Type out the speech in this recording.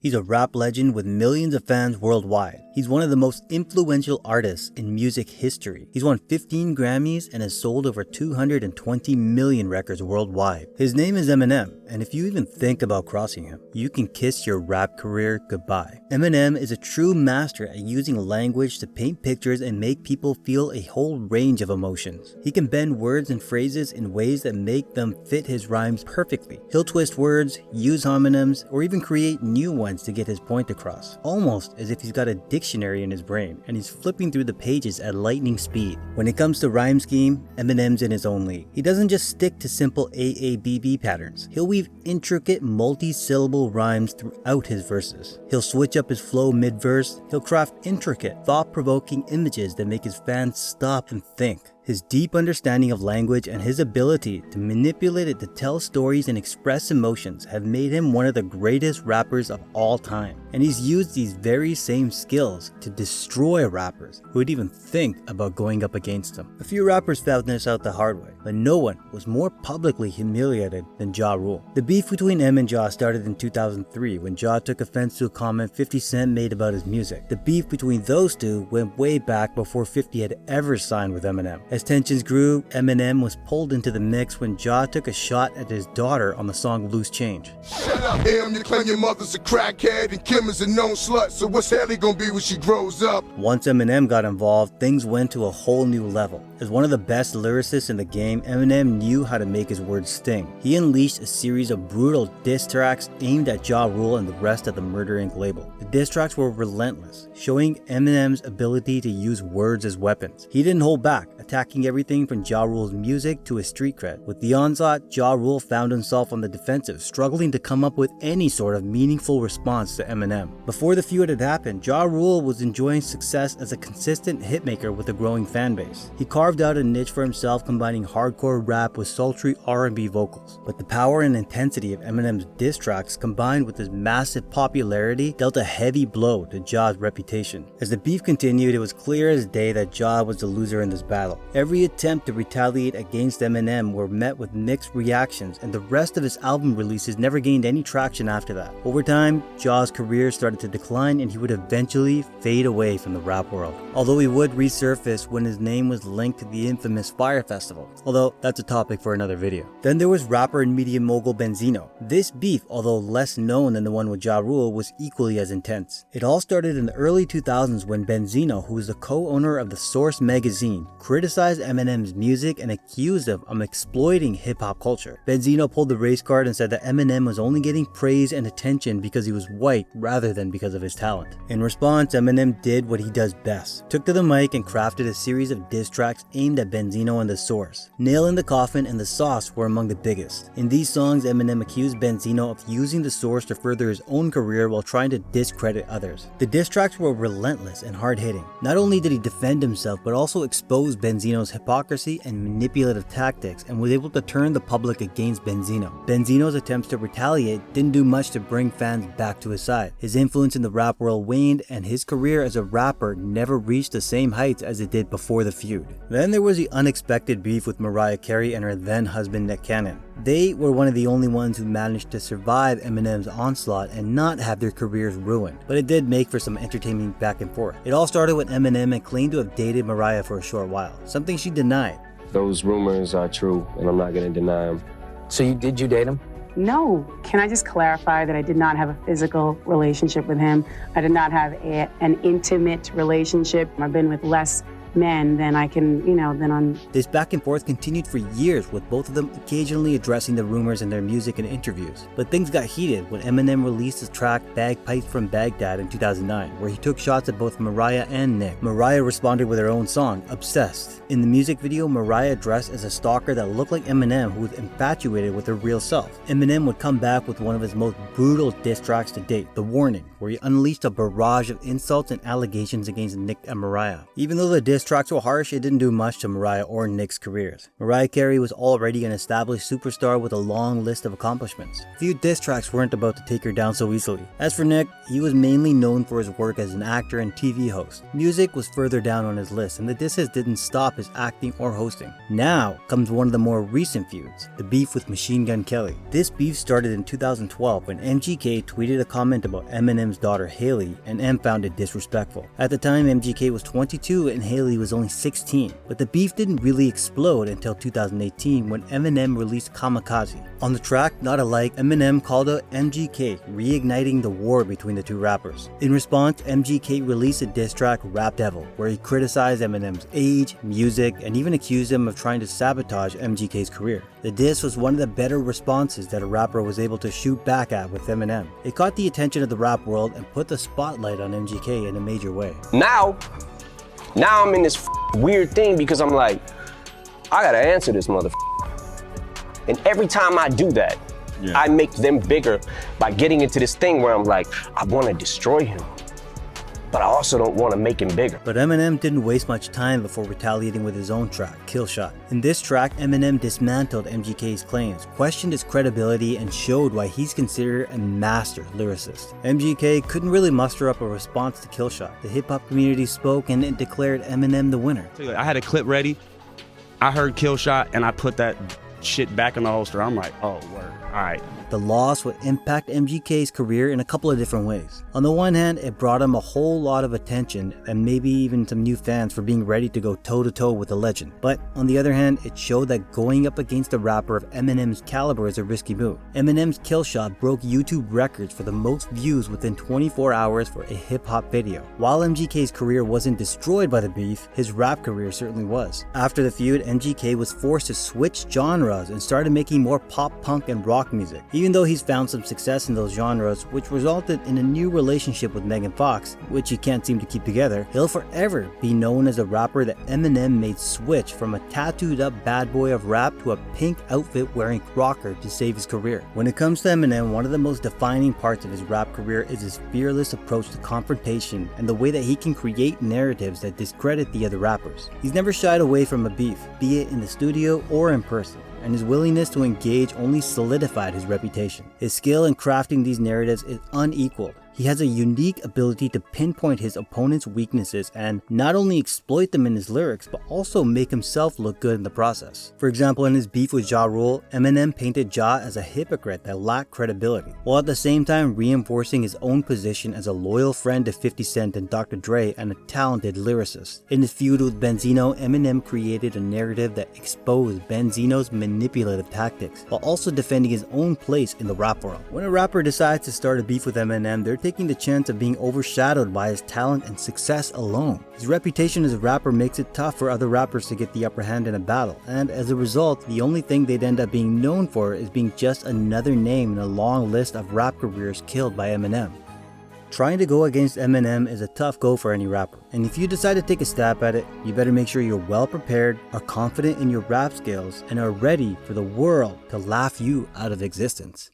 He's a rap legend with millions of fans worldwide. He's one of the most influential artists in music history. He's won 15 Grammys and has sold over 220 million records worldwide. His name is Eminem, and if you even think about crossing him, you can kiss your rap career goodbye. Eminem is a true master at using language to paint pictures and make people feel a whole range of emotions. He can bend words and phrases in ways that make them fit his rhymes perfectly. He'll twist words, use homonyms, or even create new ones to get his point across, almost as if he's got a dictionary in his brain and he's flipping through the pages at lightning speed. When it comes to rhyme scheme, Eminem's in his own league. He doesn't just stick to simple AABB patterns. He'll weave intricate multi-syllable rhymes throughout his verses. He'll switch up his flow mid-verse. He'll craft intricate, thought-provoking images that make his fans stop and think. His deep understanding of language and his ability to manipulate it to tell stories and express emotions have made him one of the greatest rappers of all time. And he's used these very same skills to destroy rappers who would even think about going up against him. A few rappers found this out the hard way, but no one was more publicly humiliated than Ja Rule. The beef between M and Ja started in 2003 when Ja took offense to a comment 50 Cent made about his music. The beef between those two went way back before 50 had ever signed with Eminem. As tensions grew, Eminem was pulled into the mix when Ja took a shot at his daughter on the song Loose Change. Shut up, Em, you claim your mother's a crackhead and Kim is a known slut, so what's Ellie gonna be when she grows up? Once Eminem got involved, things went to a whole new level. As one of the best lyricists in the game, Eminem knew how to make his words sting. He unleashed a series of brutal diss tracks aimed at Ja Rule and the rest of the Murder Inc. label. The diss tracks were relentless, showing Eminem's ability to use words as weapons. He didn't hold back, attacking everything from Ja Rule's music to his street cred. With the onslaught, Ja Rule found himself on the defensive, struggling to come up with any sort of meaningful response to Eminem. Before the feud had happened, Ja Rule was enjoying success as a consistent hitmaker with a growing fan base. He carved out a niche for himself, combining hardcore rap with sultry R&B vocals. But the power and intensity of Eminem's diss tracks combined with his massive popularity dealt a heavy blow to Ja's reputation. As the beef continued, it was clear as day that Ja was the loser in this battle. Every attempt to retaliate against Eminem were met with mixed reactions, and the rest of his album releases never gained any traction after that. Over time, Ja's career started to decline and he would eventually fade away from the rap world, although he would resurface when his name was linked to the infamous Fire Festival, although that's a topic for another video. Then there was rapper and media mogul Benzino. This beef, although less known than the one with Ja Rule, was equally as intense. It all started in the early 2000s when Benzino, who was the co-owner of The Source magazine, criticized Eminem's music and accused him of exploiting hip-hop culture. Benzino pulled the race card and said that Eminem was only getting praise and attention because he was white rather than because of his talent. In response, Eminem did what he does best, took to the mic and crafted a series of diss tracks aimed at Benzino and The Source. Nail in the Coffin and The Sauce were among the biggest. In these songs, Eminem accused Benzino of using The Source to further his own career while trying to discredit others. The diss tracks were relentless and hard-hitting. Not only did he defend himself, but also expose Benzino's hypocrisy and manipulative tactics and was able to turn the public against Benzino. Benzino's attempts to retaliate didn't do much to bring fans back to his side. His influence in the rap world waned and his career as a rapper never reached the same heights as it did before the feud. Then there was the unexpected beef with Mariah Carey and her then husband Nick Cannon. They were one of the only ones who managed to survive Eminem's onslaught and not have their careers ruined, but it did make for some entertaining back and forth. It all started when Eminem had claimed to have dated Mariah for a short while, something she denied. Those rumors are true, and I'm not going to deny them. So did you date him? No. Can I just clarify that I did not have a physical relationship with him? I did not have an intimate relationship. I've been with less men than I can, than on. This back and forth continued for years, with both of them occasionally addressing the rumors in their music and interviews. But things got heated when Eminem released his track Bagpipes from Baghdad in 2009, where he took shots at both Mariah and Nick. Mariah responded with her own song, Obsessed. In the music video, Mariah dressed as a stalker that looked like Eminem, who was infatuated with her real self. Eminem would come back with one of his most brutal diss tracks to date, The Warning, where he unleashed a barrage of insults and allegations against Nick and Mariah. Even though the diss diss tracks were harsh, it didn't do much to Mariah or Nick's careers. Mariah Carey was already an established superstar with a long list of accomplishments. Few diss tracks weren't about to take her down so easily. As for Nick, he was mainly known for his work as an actor and TV host. Music was further down on his list, and the disses didn't stop his acting or hosting. Now comes one of the more recent feuds, the beef with Machine Gun Kelly. This beef started in 2012 when MGK tweeted a comment about Eminem's daughter Haley, and M found it disrespectful. At the time, MGK was 22 and Haley was only 16, but the beef didn't really explode until 2018 when Eminem released Kamikaze. On the track Not Alike, Eminem called out MGK, reigniting the war between the two rappers. In response, MGK released a diss track Rap Devil, where he criticized Eminem's age, music, and even accused him of trying to sabotage MGK's career. The diss was one of the better responses that a rapper was able to shoot back at with Eminem. It caught the attention of the rap world and put the spotlight on MGK in a major way. Now I'm in this weird thing because I'm like, I gotta answer this motherfucker. And every time I do that, I make them bigger by getting into this thing where I'm like, I wanna destroy him, but I also don't want to make him bigger. But Eminem didn't waste much time before retaliating with his own track, Kill Shot. In this track, Eminem dismantled MGK's claims, questioned his credibility, and showed why he's considered a master lyricist. MGK couldn't really muster up a response to Kill Shot. The hip-hop community spoke and it declared Eminem the winner. I had a clip ready, I heard Kill Shot, and I put that shit back in the holster. I'm like, oh, word, all right. The loss would impact MGK's career in a couple of different ways. On the one hand, it brought him a whole lot of attention and maybe even some new fans for being ready to go toe-to-toe with a legend. But on the other hand, it showed that going up against a rapper of Eminem's caliber is a risky move. Eminem's Kill Shot broke YouTube records for the most views within 24 hours for a hip-hop video. While MGK's career wasn't destroyed by the beef, his rap career certainly was. After the feud, MGK was forced to switch genres and started making more pop, punk, and rock music. Even though he's found some success in those genres, which resulted in a new relationship with Megan Fox, which he can't seem to keep together, he'll forever be known as a rapper that Eminem made switch from a tattooed up bad boy of rap to a pink outfit wearing rocker to save his career. When it comes to Eminem, one of the most defining parts of his rap career is his fearless approach to confrontation and the way that he can create narratives that discredit the other rappers. He's never shied away from a beef, be it in the studio or in person, and his willingness to engage only solidified his reputation. His skill in crafting these narratives is unequaled. He has a unique ability to pinpoint his opponent's weaknesses and not only exploit them in his lyrics, but also make himself look good in the process. For example, in his beef with Ja Rule, Eminem painted Ja as a hypocrite that lacked credibility, while at the same time reinforcing his own position as a loyal friend to 50 Cent and Dr. Dre and a talented lyricist. In his feud with Benzino, Eminem created a narrative that exposed Benzino's manipulative tactics, while also defending his own place in the rap world. When a rapper decides to start a beef with Eminem, they're taking the chance of being overshadowed by his talent and success alone. His reputation as a rapper makes it tough for other rappers to get the upper hand in a battle, and as a result, the only thing they'd end up being known for is being just another name in a long list of rap careers killed by Eminem. Trying to go against Eminem is a tough go for any rapper, and if you decide to take a stab at it, you better make sure you're well prepared, are confident in your rap skills, and are ready for the world to laugh you out of existence.